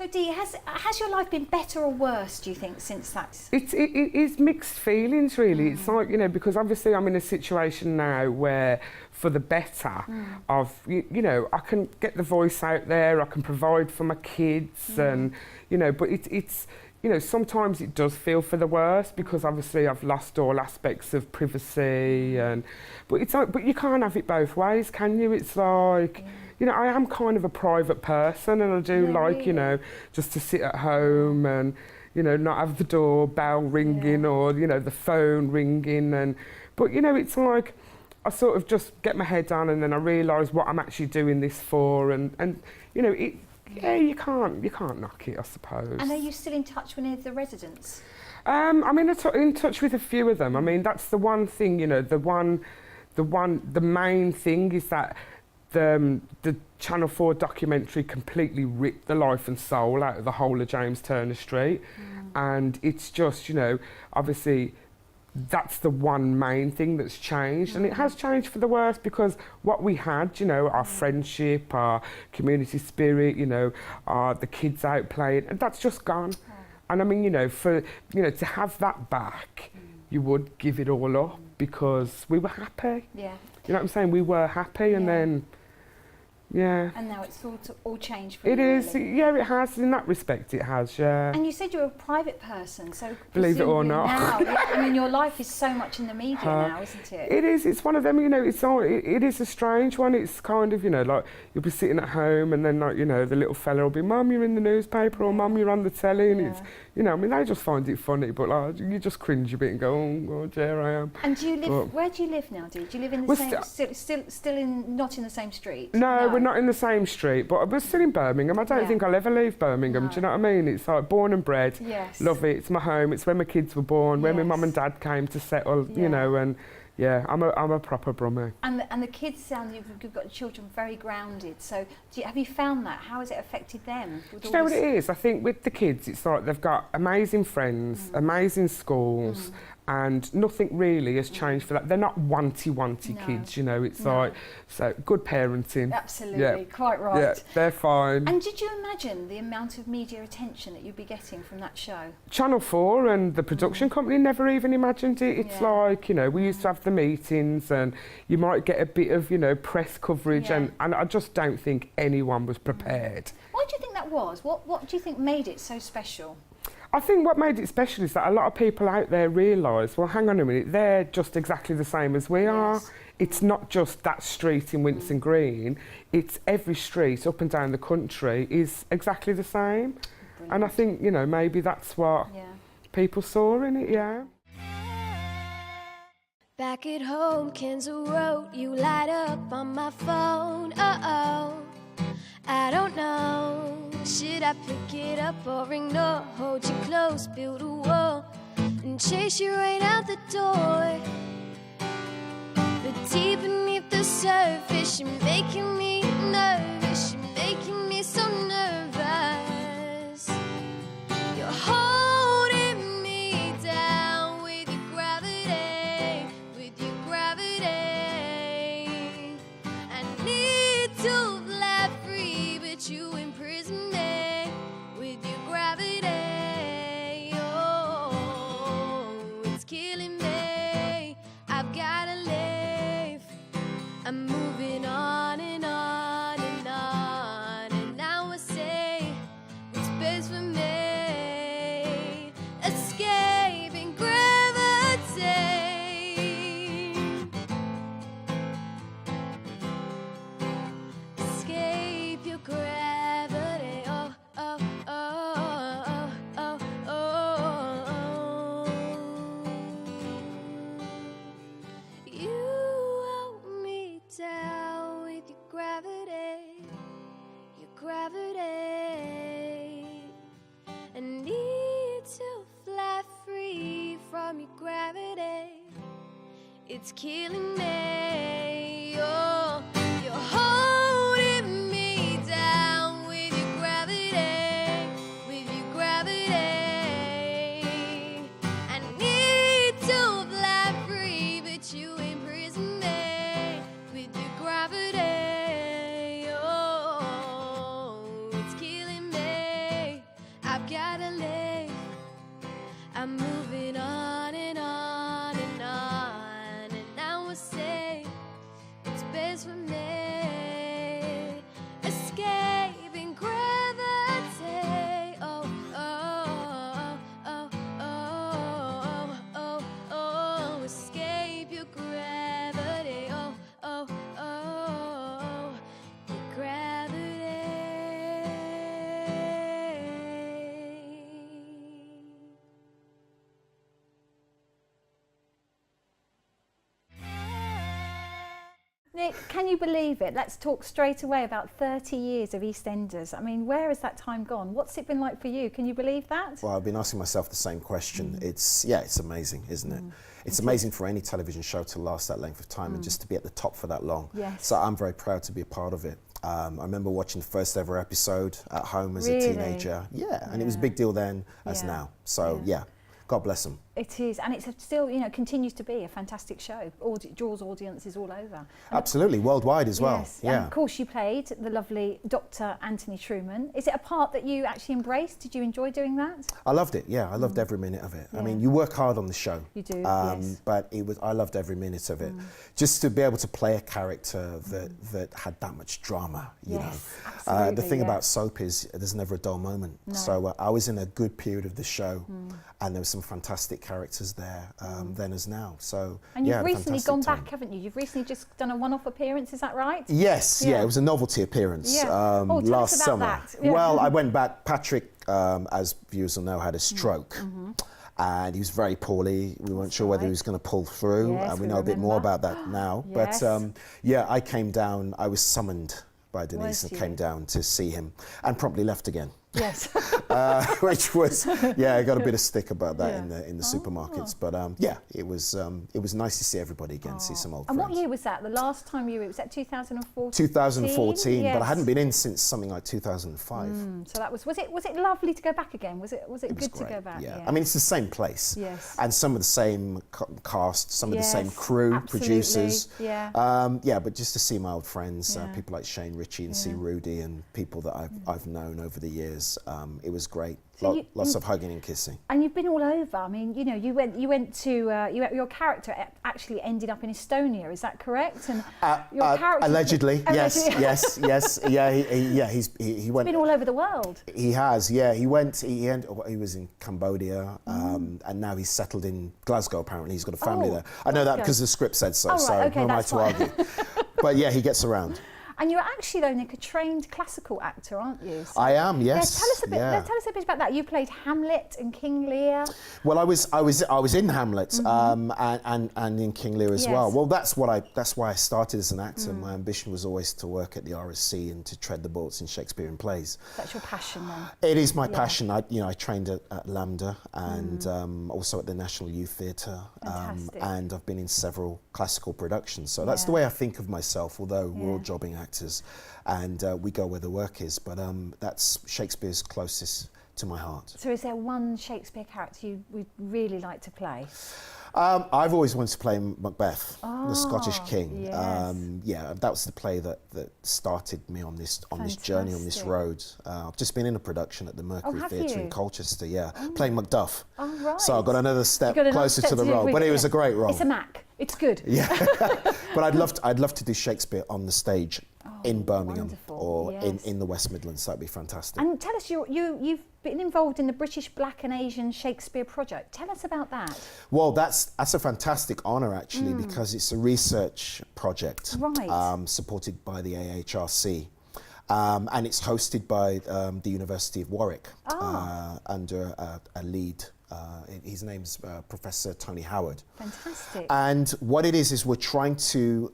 So Dee, has your life been better or worse, do you think, since that? It is mixed feelings, really. It's like, you know, because obviously I'm in a situation now where, for the better, you know, I can get the voice out there, I can provide for my kids, and, you know, but it's, you know, sometimes it does feel for the worse because obviously I've lost all aspects of privacy, but it's like, but you can't have it both ways, can you? It's like, you know, I am kind of a private person, and I do like, really? you know, just to sit at home and, you know, not have the doorbell ringing or, you know, the phone ringing, but, you know, it's like, I sort of just get my head down and then I realise what I'm actually doing this for, and you know, you can't knock it, I suppose. And are you still in touch with any of the residents? I'm in touch with a few of them. I mean, that's the one thing, you know, the main thing is that the Channel 4 documentary completely ripped the life and soul out of the whole of James Turner Street, and it's just, you know, obviously that's the one main thing that's changed, and it has changed for the worse, because what we had, you know, our friendship, our community spirit, you know, the kids out playing, and that's just gone. And I mean, you know, to have that back, you would give it all up because we were happy. Yeah. You know what I'm saying? We were happy, and then, yeah. And now it's all changed for you. It is, really. yeah, it has. In that respect, it has, yeah. And you said you're a private person, so believe it or not. Now, yeah, I mean, your life is so much in the media now, isn't it? It is. It's one of them. You know, it is a strange one. It's kind of, you know, like you'll be sitting at home, and then, like, you know, the little fella will be, "Mum, you're in the newspaper," or "Mum, you're on the telly," and it's, you know, I mean, they just find it funny, but like you just cringe a bit and go, "Oh God, there I am." And do you live? Where do you live now, Dee? Do you live in the same? Still in, not in the same street? No, we're not in the same street, but we're still in Birmingham. I don't think I'll ever leave Birmingham. Do you know what I mean? It's like born and bred. Yes. Love it. It's my home. It's where my kids were born, where my mum and dad came to settle. You know, and yeah, I'm a proper Brummie. And the kids sound, you've got children very grounded. So have you found that? How has it affected them? Do you know what it is? I think with the kids, it's like they've got amazing friends, amazing schools, and nothing really has changed for that. They're not wanty kids, you know. It's like, so good parenting. Absolutely, quite right. Yeah, they're fine. And did you imagine the amount of media attention that you'd be getting from that show? Channel 4 and the production company never even imagined it. It's like, you know, we used to have the meetings and you might get a bit of, you know, press coverage, and I just don't think anyone was prepared. Why do you think that was? What do you think made it so special? I think what made it special is that a lot of people out there realise, well, hang on a minute, they're just exactly the same as we are. It's not just that street in Winson Green, it's every street up and down the country is exactly the same. Brilliant. And I think, you know, maybe that's what people saw in it, Back at home, Kenzo wrote, "You light up on my phone, oh, I don't know. Should I pick it up or ignore? Hold you close, build a wall, and chase you right out the door. But deep beneath the surface, you're making me nervous. You're making me so nervous. You're holding me down with your gravity, with your gravity. I need to fly free, but you imprison me with your gravity. Oh, it's killing me. I've gotta live. I'm moving on and on and on, and now I say it's best for me. Escaping gravity. Escape your gravity. Oh, oh, oh, oh, oh, oh. You hold me down with your gravity, your gravity. I need to fly free from your gravity. It's killing me. Oh, you're holding me down with your gravity, with your gravity. I need to fly free, but you imprison me with your gravity. Oh, it's killing me. can you believe it? Let's talk straight away about 30 years of EastEnders. I mean, where has that time gone? What's it been like for you? Can you believe that? Well, I've been asking myself the same question. It's amazing, isn't it? It's amazing for any television show to last that length of time and just to be at the top for that long. Yes. So I'm very proud to be a part of it. I remember watching the first ever episode at home as a teenager. Yeah, and it was a big deal then as now. So yeah, God bless them. It is, and it's still, you know, continues to be a fantastic show. Draws audiences all over. And Absolutely, worldwide as well. Yes, yeah. and of course you played the lovely Dr. Anthony Truman. Is it a part that you actually embraced? Did you enjoy doing that? I loved it, yeah. I loved every minute of it. I mean, you work hard on the show. You do, yes. But I loved every minute of it. Just to be able to play a character that had that much drama, you know. Absolutely, the thing about soap is there's never a dull moment. No. So I was in a good period of the show and there were some fantastic characters there then as now. So and you've recently gone time. back, haven't you? You've recently just done a one-off appearance, is that right? Yes, yeah, it was a novelty appearance tell last us about summer. that. Yeah. Well, I went back. Patrick, as viewers will know, had a stroke. And he was very poorly. We weren't sure whether he was going to pull through. Yes, and we we know a bit more remember. about that now. Yes. But yeah, I came down. I was summoned by Denise Was and came you? down to see him and promptly left again. Yes. Which was, I got a bit of stick about that in the supermarkets. But yeah, it was nice to see everybody again, see some old And friends. what year was that? The last time you were, was that 2014? 2014, but I Yes. hadn't been in since something like 2005. So that was it lovely to go back again? Was it It was good great, to go back? yeah. I mean, it's the same place. Yes. And some of the same cast, some of the same crew, absolutely, producers. yeah. Yeah, but just to see my old friends, Yeah. people like Shane Ritchie and see Rudy and people that I've known over the years, it was great. So Lots of hugging and kissing. And you've been all over. I mean, you know, you went to your character actually ended up in Estonia. Is that correct? And your character allegedly, yes. Yeah, he went. Been all over the world. He has, yeah. He was in Cambodia, and now he's settled in Glasgow. Apparently, he's got a family there. I know that because the script said so. Oh, right, so okay, who am I that's to fine. argue? But yeah, he gets around. And you're actually, though, Nick, a trained classical actor, aren't you? So, I am, yes. Tell us a bit about that. You played Hamlet and King Lear. Well, I was in Hamlet and in King Lear as well. Yes. Well, that's why I started as an actor. My ambition was always to work at the RSC and to tread the boards in Shakespearean plays. That's your passion, then. It is my passion. I trained at Lambda and also at the National Youth Theatre, and I've been in several classical productions. So that's the way I think of myself. Although we're all jobbing actors, and we go where the work is. But that's Shakespeare's closest to my heart. So is there one Shakespeare character you would really like to play? I've always wanted to play Macbeth, the Scottish king. Yes. Yeah, that was the play that started me on this journey, on this road. I've just been in a production at the Mercury Theatre in Colchester, playing Macduff. Oh, right. So I've got another step closer to the role, but it was a great role. It's a Mac. It's good. Yeah, but I'd love to do Shakespeare on the stage in Birmingham or in the West Midlands. That'd be fantastic. And tell us, you've been involved in the British Black and Asian Shakespeare Project. Tell us about that. Well, that's a fantastic honour actually, because it's a research project supported by the AHRC. And it's hosted by the University of Warwick under a lead. His name's Professor Tony Howard. Fantastic. And what it is we're trying to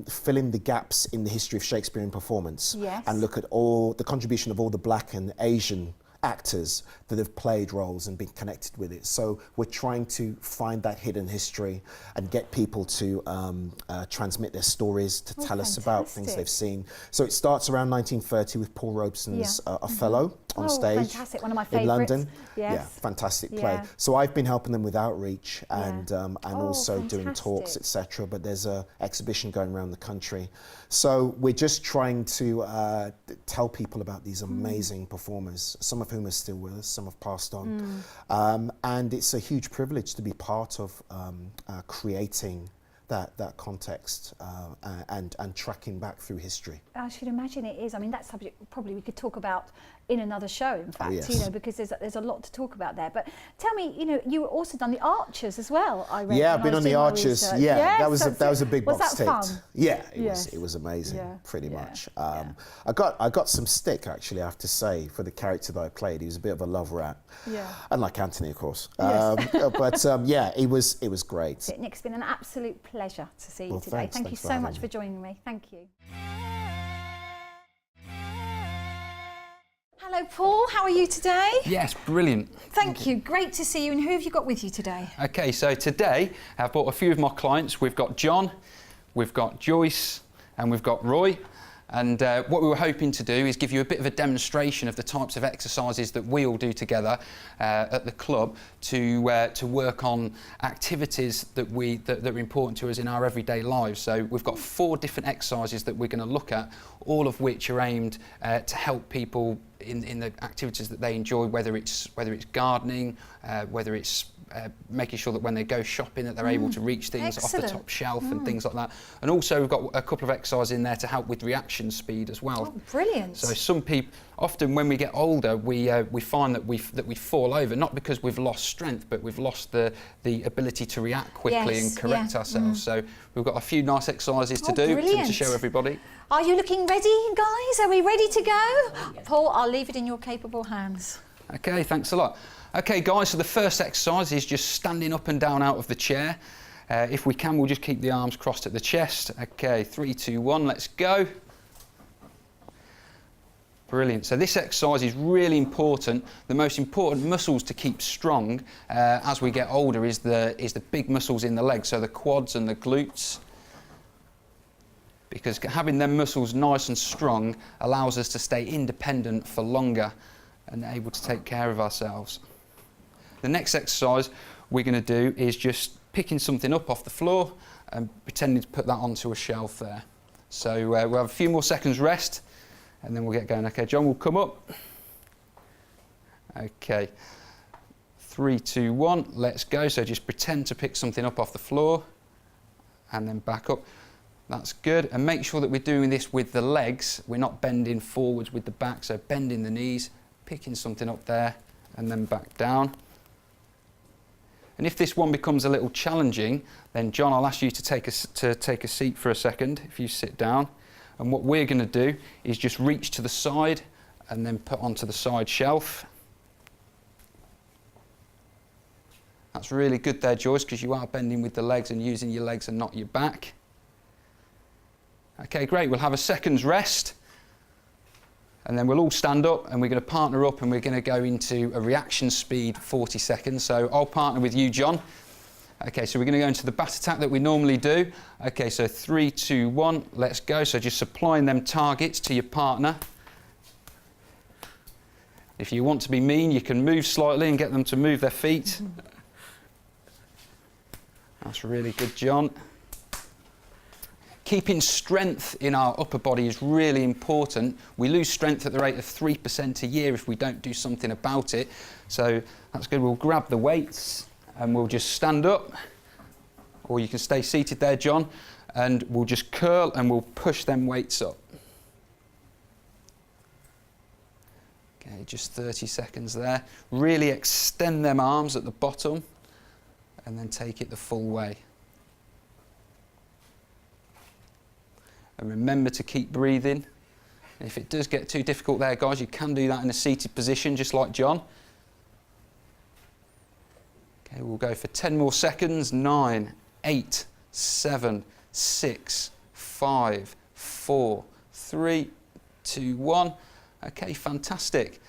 fill in the gaps in the history of Shakespearean performance and look at all the contribution of all the Black and Asian actors that have played roles and been connected with it. So we're trying to find that hidden history and get people to transmit their stories, to tell us about things they've seen. So it starts around 1930 with Paul Robeson's Othello on stage. Fantastic, one of my favourites. In London. Yes. Yeah, fantastic play. So I've been helping them with outreach and also doing talks, etc. But there's an exhibition going around the country. So we're just trying to tell people about these amazing performers, some of whom are still with us, some have passed on. And it's a huge privilege to be part of creating that context and tracking back through history. I should imagine it is. I mean, that subject probably we could talk about in another show, in fact, you know, because there's a lot to talk about there. But tell me, you know, you also done the Archers as well, I read. Yeah, I've been on the Archers. Yeah, yes, that was a big box ticked. Was that fun? Yeah, it was amazing, pretty much. I got some stick actually, I have to say, for the character that I played. He was a bit of a love rat. Yeah. Unlike Anthony, of course. But yeah, it was great. Nick, it's been an absolute pleasure pleasure to see you Well, today. thanks. Thank you Thanks for so having much me. for joining me. Thank you. Hello, Paul. How are you today? Yes, brilliant. Thank you. Great to see you. And who have you got with you today? Okay, so today I've brought a few of my clients. We've got John, we've got Joyce, and we've got Roy. And what we were hoping to do is give you a bit of a demonstration of the types of exercises that we all do together at the club to work on activities that are important to us in our everyday lives. So we've got 4 different exercises that we're going to look at, all of which are aimed to help people in the activities that they enjoy, whether it's gardening, whether it's making sure that when they go shopping that they're able to reach things off the top shelf and things like that. And also we've got a couple of exercises in there to help with reaction speed as well. Oh, brilliant. So some people, often when we get older, we find that we fall over, not because we've lost strength, but we've lost the ability to react quickly and correct ourselves. So we've got a few nice exercises to do to show everybody. Are you looking ready, guys? Are we ready to go? Yes. Paul, I'll leave it in your capable hands. Okay, thanks a lot. Okay guys, so the first exercise is just standing up and down out of the chair. If we can, we'll just keep the arms crossed at the chest. Okay, 3, 2, 1, let's go. Brilliant. So this exercise is really important. The most important muscles to keep strong as we get older is the big muscles in the legs, so the quads and the glutes. Because having them muscles nice and strong allows us to stay independent for longer and able to take care of ourselves. The next exercise we're going to do is just picking something up off the floor and pretending to put that onto a shelf there. So we'll have a few more seconds rest and then we'll get going. Okay, John will come up. Okay, 3, 2, 1, let's go. So just pretend to pick something up off the floor and then back up. That's good. And make sure that we're doing this with the legs. We're not bending forwards with the back, so bending the knees, picking something up there and then back down. And if this one becomes a little challenging, then John, I'll ask you to take a seat for a second, if you sit down. And what we're going to do is just reach to the side and then put onto the side shelf. That's really good there, Joyce, because you are bending with the legs and using your legs and not your back. Okay, great. We'll have a second's rest. And then we'll all stand up and we're going to partner up and we're going to go into a reaction speed 40 seconds. So I'll partner with you, John. Okay, so we're going to go into the bat attack that we normally do. Okay, so 3, 2, 1, let's go. So just supplying them targets to your partner. If you want to be mean, you can move slightly and get them to move their feet. That's really good, John. Keeping strength in our upper body is really important. We lose strength at the rate of 3% a year if we don't do something about it. So that's good. We'll grab the weights and we'll just stand up. Or you can stay seated there, John. And we'll just curl and we'll push them weights up. Okay, just 30 seconds there. Really extend them arms at the bottom and then take it the full way. And remember to keep breathing. And if it does get too difficult there, guys, you can do that in a seated position, just like John. Okay, we'll go for 10 more seconds. 9, 8, 7, 6, 5, 4, 3, 2, 1. Okay, fantastic.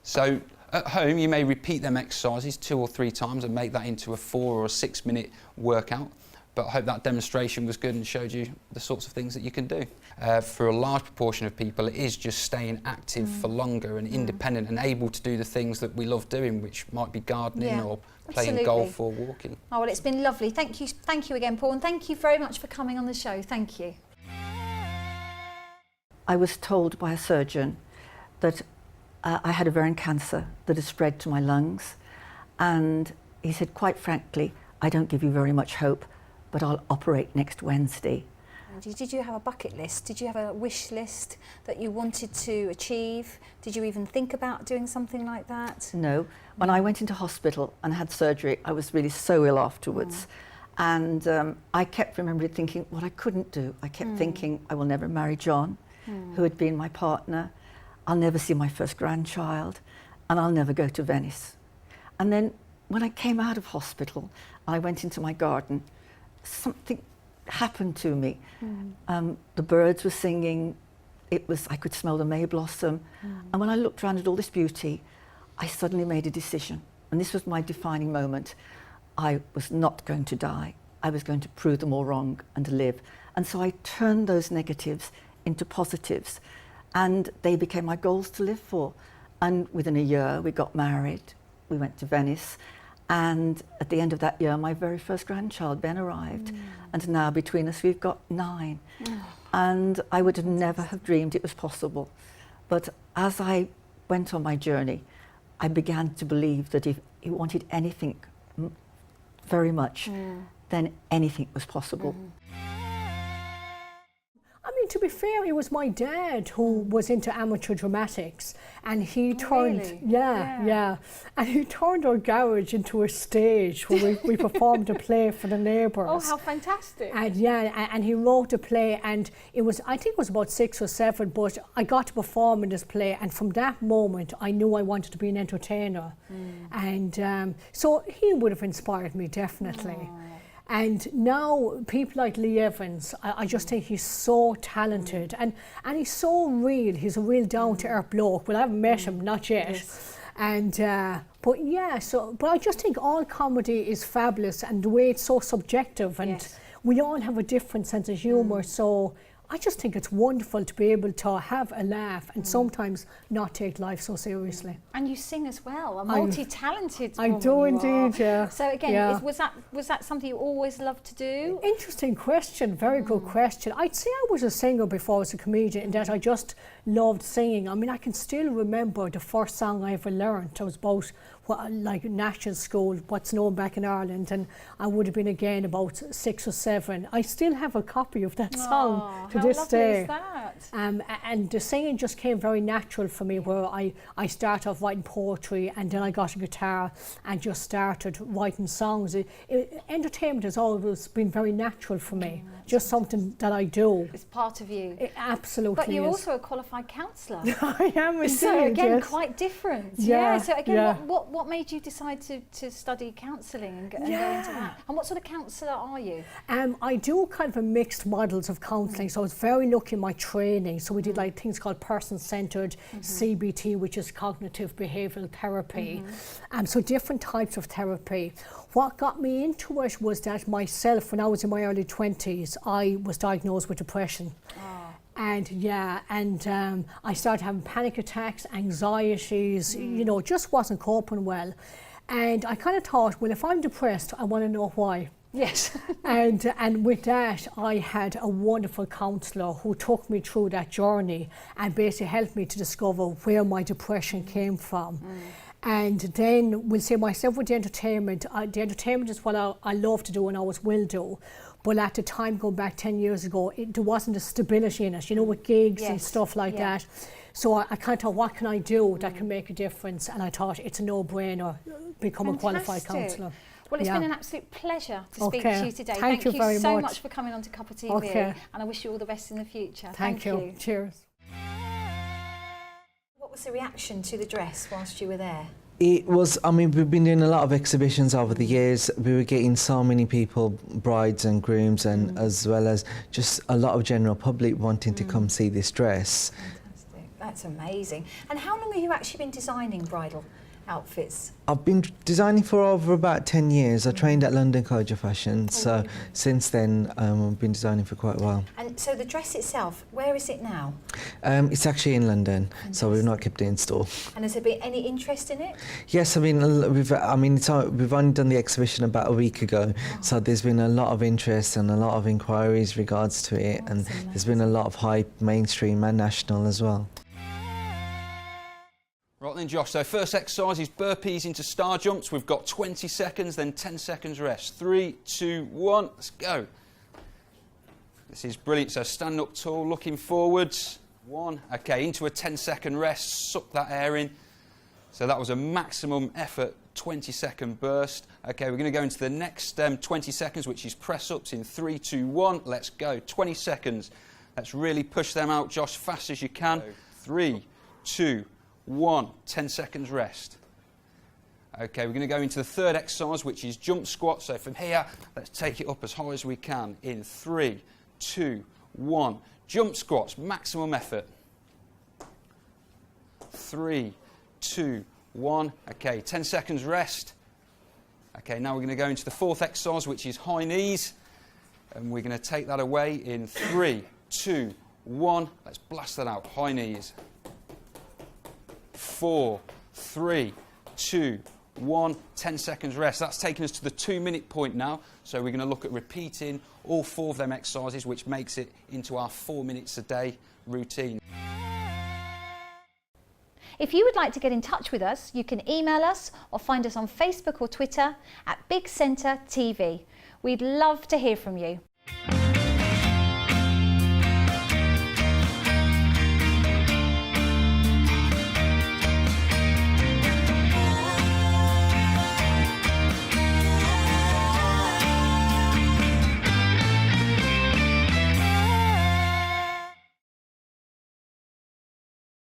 So at home, you may repeat them exercises 2 or 3 times and make that into a 4 or a 6 minute workout. But I hope that demonstration was good and showed you the sorts of things that you can do. For a large proportion of people, it is just staying active for longer and independent and able to do the things that we love doing, which might be gardening or playing golf or walking. Oh, well, it's been lovely. Thank you again, Paul, and thank you very much for coming on the show. Thank you. I was told by a surgeon that I had ovarian cancer that had spread to my lungs, and he said, quite frankly, I don't give you very much hope, but I'll operate next Wednesday. Did you have a bucket list? Did you have a wish list that you wanted to achieve? Did you even think about doing something like that? No. When I went into hospital and had surgery, I was really so ill afterwards. And I kept remembering thinking what I couldn't do. I kept thinking I will never marry John, who had been my partner. I'll never see my first grandchild, and I'll never go to Venice. And then when I came out of hospital, I went into my garden, something happened to me. The birds were singing. I could smell the May blossom. And when I looked around at all this beauty, I suddenly made a decision. And this was my defining moment. I was not going to die. I was going to prove them all wrong and live. And so I turned those negatives into positives. And they became my goals to live for. And within a year, we got married. We went to Venice. And at the end of that year, my very first grandchild, Ben, arrived. And now between us, we've got 9. And I would have never have dreamed it was possible. But as I went on my journey, I began to believe that if he wanted anything very much, then anything was possible. I mean, to be fair, it was my dad who was into amateur dramatics, and he turned, really? yeah, and he turned our garage into a stage where we performed a play for the neighbours. Oh, how fantastic! And and he wrote a play, and it was, I think it was about 6 or 7, but I got to perform in this play, and from that moment, I knew I wanted to be an entertainer, and so he would have inspired me definitely. And now people like Lee Evans, I just think he's so talented and he's so real. He's a real down-to-earth bloke. Well, I haven't met him, not yet. Yes. And but I just think all comedy is fabulous, and the way it's so subjective, and we all have a different sense of humour. So I just think it's wonderful to be able to have a laugh and sometimes not take life so seriously. And you sing as well, a multi-talented woman. I do indeed, yeah. So again, was that something you always loved to do? Interesting question, very good question. I'd say I was a singer before I was a comedian, in that I just loved singing. I mean, I can still remember the first song I ever learned. I was about like national school, what's known back in Ireland, and I would have been again about 6 or 7. I still have a copy of that song to this day. How lovely is that? And the singing just came very natural for me, where I started off writing poetry, and then I got a guitar and just started writing songs. Entertainment has always been very natural for me, just something that I do. It's part of you. It absolutely But you're is. also a qualified counsellor. I am indeed, So again, yes. quite different. Yeah, So again, yeah. what made you decide to study counselling and go into that? And what sort of counsellor are you? I do kind of a mixed models of counselling. So I was very lucky in my training. So we did like things called person-centred, CBT, which is cognitive behavioural therapy. So different types of therapy. What got me into it was that myself, when I was in my early 20s, I was diagnosed with depression. And I started having panic attacks, anxieties, you know, just wasn't coping well. And I kind of thought, well, if I'm depressed, I want to know why. Yes. and with that, I had a wonderful counsellor who took me through that journey and basically helped me to discover where my depression came from. And then we'll say myself with the entertainment is what I love to do and always will do. But at the time, going back 10 years ago, there wasn't a stability in it, you know, with gigs and stuff like that. So I kind of thought, what can I do that can make a difference? And I thought it's a no-brainer, become a qualified counsellor. Well, it's been an absolute pleasure to speak to you today. Thank you very so much. much for coming on to Cuppa TV, and I wish you all the best in the future. Thank you. Cheers. What was the reaction to the dress whilst you were there? It was, I mean, we've been doing a lot of exhibitions over the years. We were getting so many people, brides and grooms, and as well as just a lot of general public wanting to come see this dress. Fantastic. That's amazing. And how long have you actually been designing bridal outfits? I've been designing for over about 10 years. I trained at London College of Fashion, so since then I've been designing for quite a while. And so the dress itself, where is it now? It's actually in London, so we've not kept it in store. And has there been any interest in it? Yes, we've only done the exhibition about a week ago, so there's been a lot of interest and a lot of inquiries regards to it, and there's been a lot of hype, mainstream and national as well. Right then, Josh, so first exercise is burpees into star jumps. We've got 20 seconds, then 10 seconds rest. 3, 2, 1, let's go. This is brilliant. So stand up tall, looking forwards. 1, okay, into a 10-second rest, suck that air in. So that was a maximum effort, 20-second burst. Okay, we're going to go into the next 20 seconds, which is press-ups in 3, 2, 1, let's go. 20 seconds. Let's really push them out, Josh, fast as you can. 3, 2, 1, 10 seconds rest. Okay, we're going to go into the third exercise, which is jump squat. So from here, let's take it up as high as we can in 3, 2, 1. Jump squats, maximum effort. 3, 2, 1. Okay, 10 seconds rest. Okay, now we're going to go into the fourth exercise, which is high knees. And we're going to take that away in 3, 2, 1. Let's blast that out. High knees. 4, 3, 2, 1. 10 seconds rest. That's taking us to the 2-minute point now. So we're going to look at repeating all 4 of them exercises, which makes it into our 4 minutes a day routine. If you would like to get in touch with us, you can email us or find us on Facebook or Twitter at Big Centre TV. We'd love to hear from you.